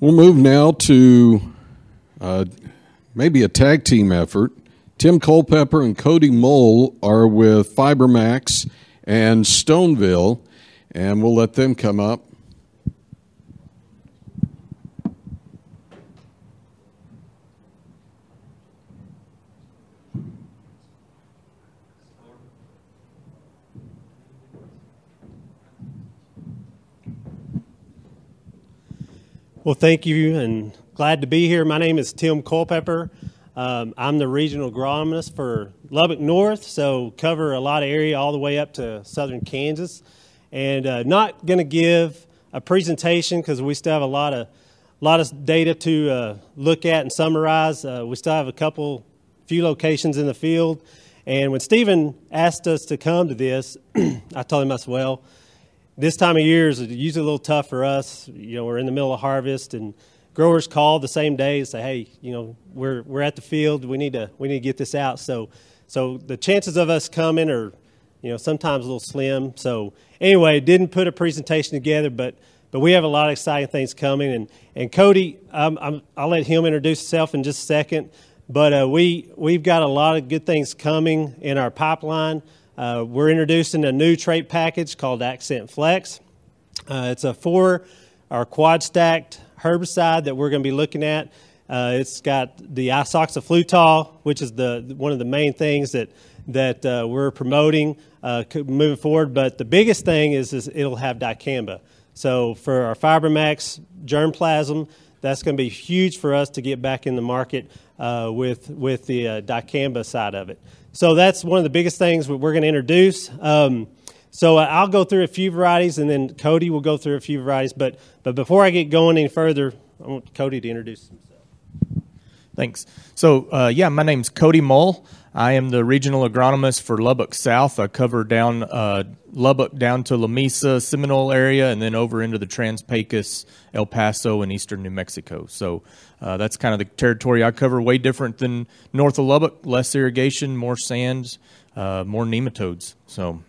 We'll move now to maybe a tag team effort. Tim Culpepper and Cody Mull are with FiberMax and Stoneville, and we'll let them come up. Well, thank you, and glad to be here. My name is Tim Culpepper. I'm the regional agronomist for Lubbock North, so cover a lot of area all the way up to southern Kansas. And not going to give a presentation because we still have a lot of data to look at and summarize. We still have few locations in the field. And when Stephen asked us to come to this, I told him, well, this time of year is usually a little tough for us. You know, we're in the middle of harvest, and growers call the same day and say, "Hey, you know, we're at the field. We need to get this out." So the chances of us coming are, you know, sometimes a little slim. So anyway, didn't put a presentation together, but we have a lot of exciting things coming. And Cody, I'll let him introduce himself in just a second. But we've got a lot of good things coming in our pipeline. We're introducing a new trait package called Accent Flex. It's our quad stacked herbicide that we're going to be looking at. It's got the isoxaflutol, which is one of the main things that we're promoting moving forward. But the biggest thing is it'll have dicamba. So for our FiberMax germplasm, that's going to be huge for us to get back in the market with the dicamba side of it. So that's one of the biggest things we're going to introduce. So I'll go through a few varieties, and then Cody will go through a few varieties. But before I get going any further, I want Cody to introduce himself. Thanks. So, my name's Cody Mull. I am the regional agronomist for Lubbock South. I cover down Lubbock down to La Mesa, Seminole area, and then over into the Trans-Pecos, El Paso, and eastern New Mexico. So that's kind of the territory I cover, way different than north of Lubbock, less irrigation, more sand, more nematodes. So,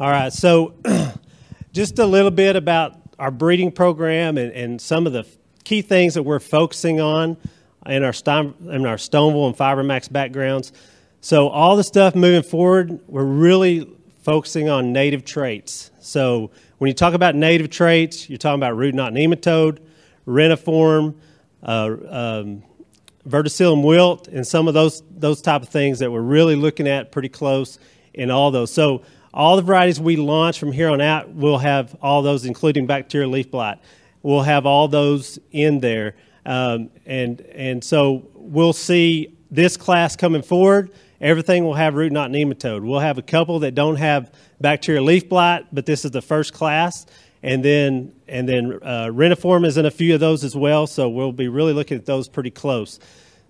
all right, so just a little bit about our breeding program and some of the key things that we're focusing on in our Stoneville and FiberMax backgrounds. So all the stuff moving forward, we're really focusing on native traits. So when you talk about native traits, you're talking about root knot nematode, reniform, verticillium wilt, and some of those type of things that we're really looking at pretty close in all those. So all the varieties we launch from here on out will have all those, including bacterial leaf blight. We'll have all those in there. And so we'll see this class coming forward. Everything will have root knot nematode. We'll have a couple that don't have bacterial leaf blight, but this is the first class. And then reniform is in a few of those as well. So we'll be really looking at those pretty close.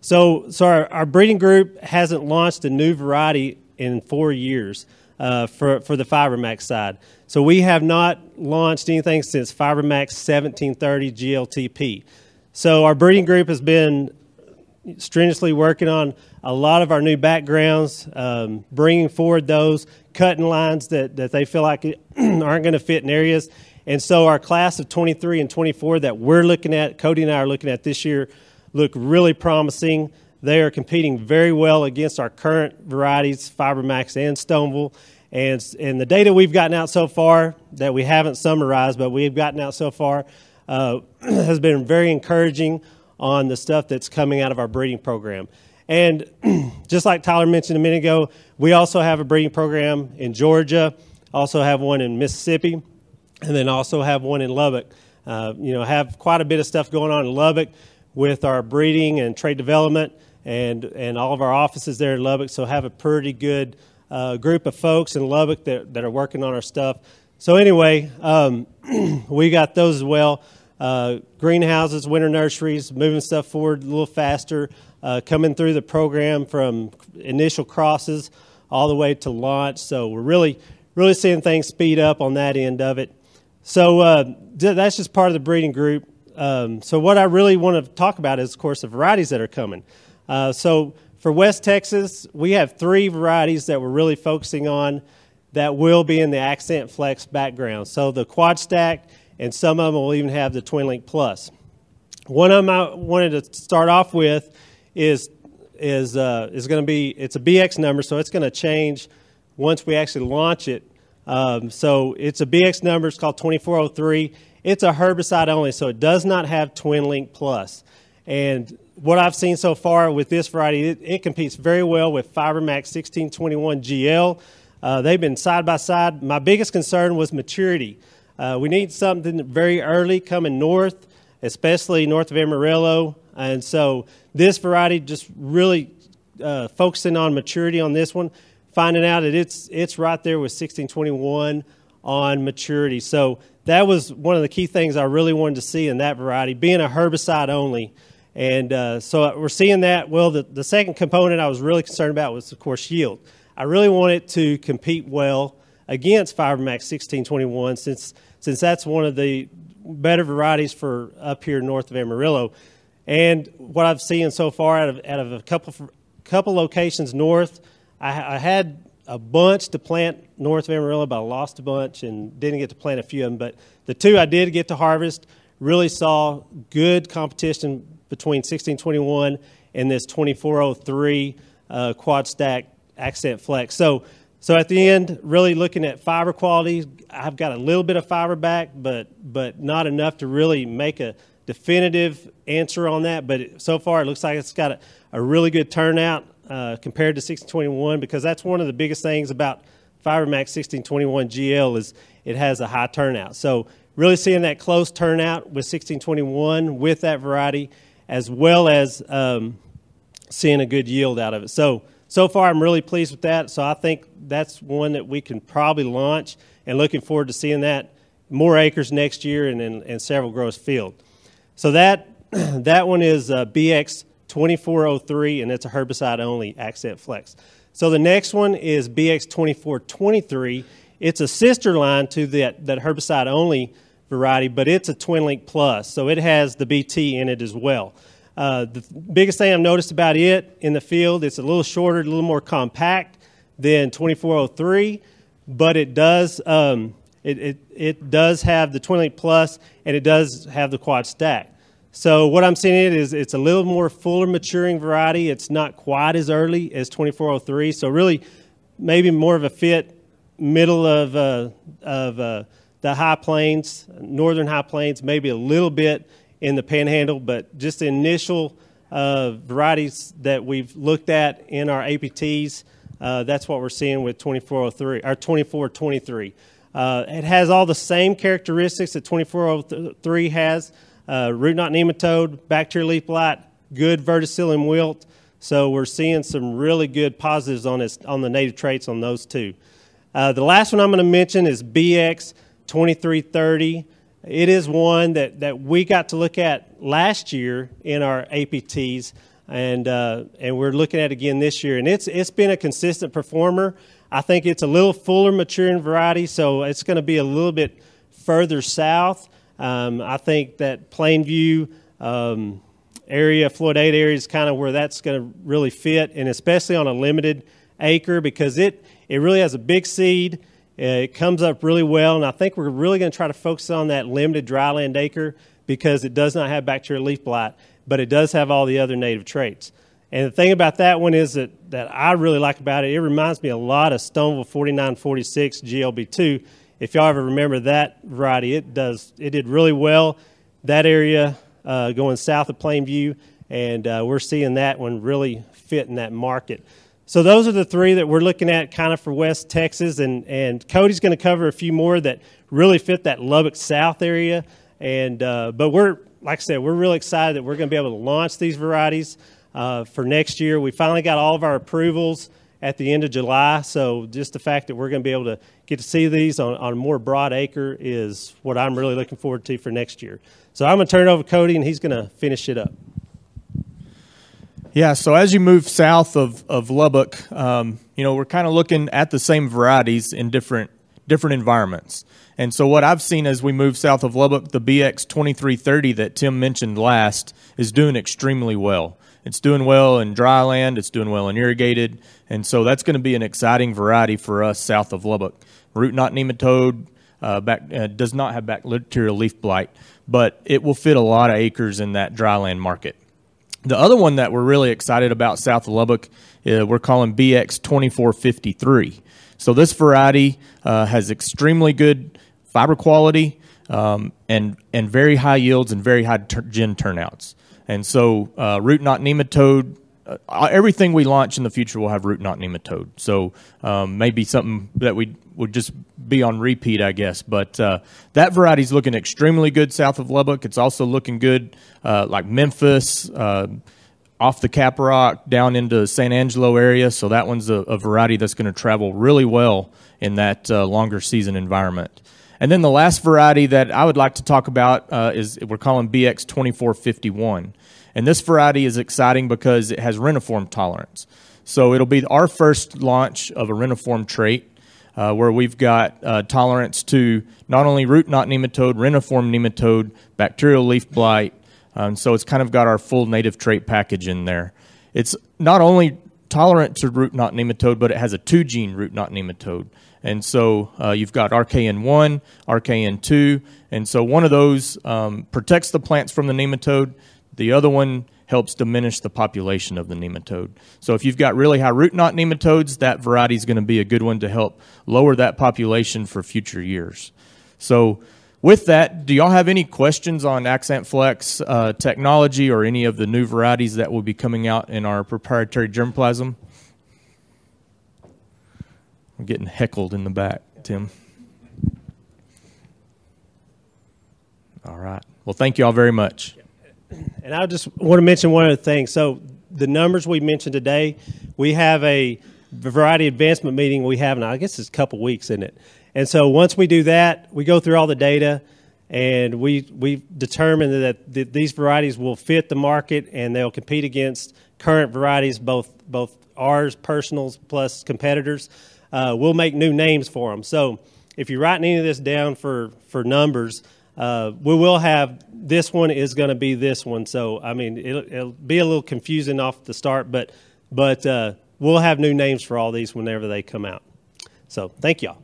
So our breeding group hasn't launched a new variety in 4 years for the FiberMax side. So we have not launched anything since FiberMax 1730 GLTP. So our breeding group has been strenuously working on a lot of our new backgrounds, bringing forward those cutting lines that they feel like aren't going to fit in areas. And so our class of 23 and 24 that we're looking at, Cody and I are looking at this year, look really promising. They are competing very well against our current varieties, FiberMax and Stoneville. And the data we've gotten out so far that we haven't summarized, but we've gotten out so far, has been very encouraging on the stuff that's coming out of our breeding program. And just like Tyler mentioned a minute ago, we also have a breeding program in Georgia, also have one in Mississippi, and then also have one in Lubbock. Have quite a bit of stuff going on in Lubbock with our breeding and trait development and all of our offices there in Lubbock. So have a pretty good group of folks in Lubbock that are working on our stuff. So anyway, we got those as well. Greenhouses, winter nurseries, moving stuff forward a little faster, coming through the program from initial crosses all the way to launch. So we're really seeing things speed up on that end of it. So that's just part of the breeding group. So what I really want to talk about is, of course, the varieties that are coming. So for West Texas, we have 3 varieties that we're really focusing on that will be in the Accent Flex background. So the Quad Stack and some of them will even have the Twin Link Plus. One of them I wanted to start off with is going to be, it's a BX number, so it's going to change once we actually launch it. So it's a BX number. It's called 2403. It's a herbicide only, so it does not have Twin Link Plus. And what I've seen so far with this variety, it competes very well with FiberMax 1621 GL. They've been side by side. My biggest concern was maturity. We need something very early coming north, especially north of Amarillo. And so this variety, just really focusing on maturity on this one, finding out that it's right there with 1621 on maturity. So that was one of the key things I really wanted to see in that variety, being a herbicide only. And so we're seeing that. Well, the second component I was really concerned about was, of course, yield. I really want it to compete well against FiberMax 1621 since that's one of the better varieties for up here north of Amarillo. And what I've seen so far out of a couple locations north, I had a bunch to plant north of Amarillo, but I lost a bunch and didn't get to plant a few of them. But the two I did get to harvest really saw good competition between 1621 and this 2403 quad stack accent flex. So at the end, really looking at fiber quality, I've got a little bit of fiber back, but not enough to really make a definitive answer on that. But so far, it looks like it's got a really good turnout compared to 1621, because that's one of the biggest things about FiberMax 1621 GL is it has a high turnout. So really seeing that close turnout with 1621 with that variety, as well as seeing a good yield out of it. So far, I'm really pleased with that. So I think that's one that we can probably launch, and looking forward to seeing that more acres next year and several gross field. So that one is BX 2403, and it's a herbicide-only accent flex. So the next one is BX 2423. It's a sister line to that herbicide-only variety, but it's a Twin Link Plus, so it has the BT in it as well. The biggest thing I've noticed about it in the field, it's a little shorter, a little more compact than 2403, but it does it does have the Twin Link Plus, and it does have the quad stack. So what I'm seeing it's a little more fuller maturing variety. It's not quite as early as 2403, so really maybe more of a fit middle of the high plains, northern high plains, maybe a little bit in the panhandle, but just the initial varieties that we've looked at in our APTs, that's what we're seeing with 2403 or 2423. It has all the same characteristics that 2403 has: root knot nematode, bacterial leaf blight, good verticillium wilt. So we're seeing some really good positives on the native traits on those two. The last one I'm going to mention is BX 2330. It is one that we got to look at last year in our APTs, and we're looking at again this year. And it's been a consistent performer. I think it's a little fuller maturing variety, so it's going to be a little bit further south. I think that Plainview area, Floyd 8 area is kind of where that's going to really fit, and especially on a limited acre, because it really has a big seed. It comes up really well, and I think we're really going to try to focus on that limited dryland acre because it does not have bacterial leaf blight, but it does have all the other native traits. And the thing about that one is that I really like about it, it reminds me a lot of Stoneville 4946 GLB2. If y'all ever remember that variety, it did really well. That area going south of Plainview, and we're seeing that one really fit in that market. So those are the three that we're looking at kind of for West Texas, and Cody's going to cover a few more that really fit that Lubbock South area. And but we're, like I said, we're really excited that we're going to be able to launch these varieties for next year. We finally got all of our approvals at the end of July, so just the fact that we're going to be able to get to see these on a more broad acre is what I'm really looking forward to for next year. So I'm going to turn it over to Cody, and he's going to finish it up. Yeah, so as you move south of Lubbock, we're kind of looking at the same varieties in different environments. And so what I've seen as we move south of Lubbock, the BX 2330 that Tim mentioned last is doing extremely well. It's doing well in dry land, it's doing well in irrigated, and so that's going to be an exciting variety for us south of Lubbock. Root knot nematode, does not have bacterial leaf blight, but it will fit a lot of acres in that dryland market. The other one that we're really excited about south of Lubbock, we're calling BX 2453. So this variety has extremely good fiber quality and very high yields and very high gin turnouts. And so root knot nematode, everything we launch in the future will have root knot nematode. So maybe something that we would just be on repeat, I guess. But that variety is looking extremely good south of Lubbock. It's also looking good like Memphis, off the Caprock down into San Angelo area. So that one's a variety that's going to travel really well in that longer season environment. And then the last variety that I would like to talk about is we're calling BX 2451. And this variety is exciting because it has reniform tolerance. So it'll be our first launch of a reniform trait where we've got tolerance to not only root knot nematode, reniform nematode, bacterial leaf blight. So it's kind of got our full native trait package in there. It's not only tolerant to root knot nematode, but it has a 2-gene root knot nematode. And so you've got RKN1, RKN2, and so one of those protects the plants from the nematode. The other one helps diminish the population of the nematode. So if you've got really high root knot nematodes, that variety is going to be a good one to help lower that population for future years. So with that, do y'all have any questions on Accent Flex technology or any of the new varieties that will be coming out in our proprietary germplasm? I'm getting heckled in the back, Tim. All right. Well, thank you all very much. And I just want to mention one other thing. So the numbers we mentioned today, we have a variety advancement meeting we have now. I guess it's a couple weeks, isn't it? And so once we do that, we go through all the data, and we determine that these varieties will fit the market and they'll compete against current varieties, both ours, personals, plus competitors. We'll make new names for them. So if you're writing any of this down for numbers, we will have this one is going to be this one. So, I mean, it'll be a little confusing off the start, but we'll have new names for all these whenever they come out. So thank y'all.